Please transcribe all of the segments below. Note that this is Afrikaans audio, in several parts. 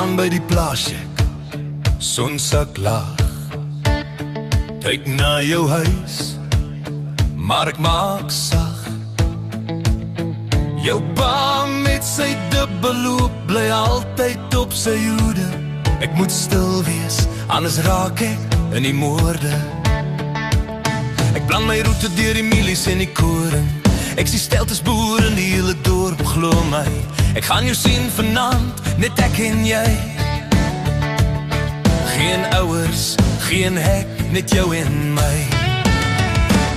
staan by die plaasjek, sonsak laag. Kyk na jou huis, maar ek maak sag. Jou pa met sy dubbelloop bly altyd op sy hoede. Ek moet stil wees, anders raak ek in die moorde. Ek plan my route deur die milies en die koring. Ek sien steltes boere in die hele dorp, glo my. Ek gaan jou sien vanaand, net ek en jy. Geen ouers, geen hek, net jou en my.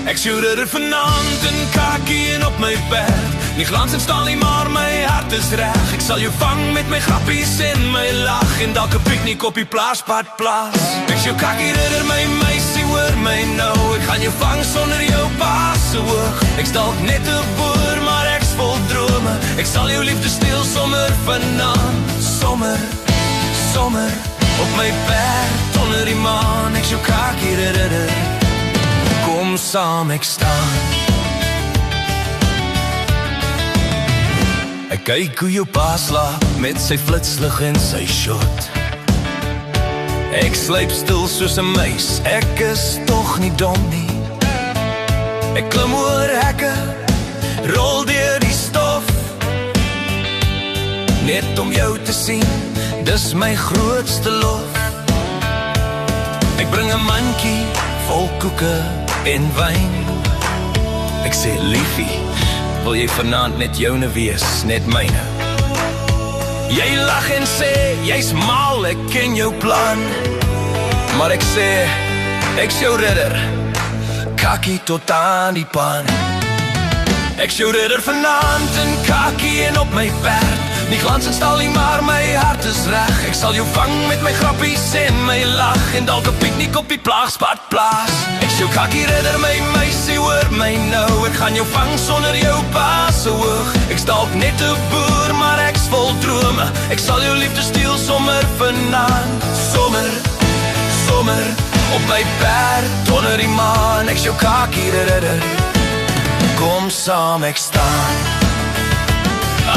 Ek sjouder vanaand in kakie en op my perd. Nie glans en staal nie, maar my hart is reg. Ek sal jou vang met my grappies en my lach, en dalk 'n piknik op die plaaspad plaas. Ek jou kakkie ridder, my meisie, hoor my nou. Ek gaan jou vang sonder jou pa se oog. Ek's dalk net 'n boer, maar ek's vol drome. Ek sal jou liefde steel sommer vanaand. Sommer, sommer, op my perd onder die maan. Ek's jou kakkie ridder, kom saam ek staan. Ek kyk hoe jou pa slaap met sy flitslig en sy shot. Ek sluip stil soos 'n muis, ek is tog nie dom nie. Ek klim oor hekke, rol deur die stof, net om jou te sien, dis my grootste lof. Ek bring 'n mandjie vol koeke en wyn. Ek sê liefie, wil jy vanaand net joune wees, net myne? Jy lag en sê, jy's mal, ek ken jou plan. Maar ek sê, ek's jou ridder, kakkie tot aan die pan. Ek's jou ridder vanaand in kakkie en op my perd. Nie glans en staal nie, maar my hart is reg. Ek sal jou vang met my grappies en my lach, en dalk 'n piknik op die plaagspad plaas. Ek's jou kakkie ridder, my meisie, hoor my nou. Ek gaan jou vang sonder jou pa se oog. Ek's dalk net 'n boer, maar ek's vol drome. Ek sal jou liefde steel sommer vanaand. Sommer, sommer, op my perd onder die maan. Ek's jou kakkie ridder, kom saam ek staan.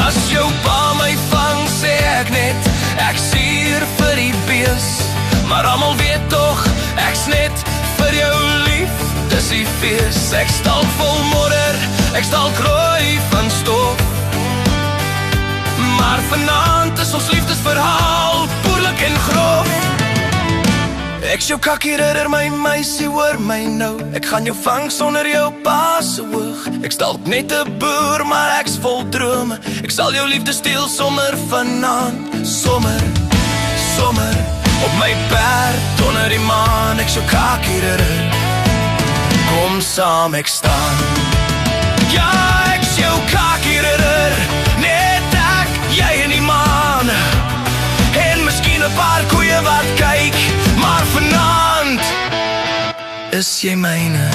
As jou pa my vang, sê ek net, ek's hier vir die bees. Maar almal weet tog, ek's net vir jou lief, dis die fees. Ek's dalk vol modder, ek's dalk rooi van stof, maar vanaand is ons liefdesverhaal boerlik en grof. Ek's jou kakkie ridder, my meisie, hoor my nou. Ek gaan jou vang sonder jou pa se oog. Ek's dalk net 'n boer, maar ek's vol drome. Ek sal jou liefde steel sommer vanaand. Sommer, sommer, op my perd onder die maan. Ek's jou kakkie ridder, kom saam ek staan. Ja, ek's jou kakkie ridder, net ek, jy en die maan. En miskien 'n paar koeie wat kyk, maar vanaand is jy myne.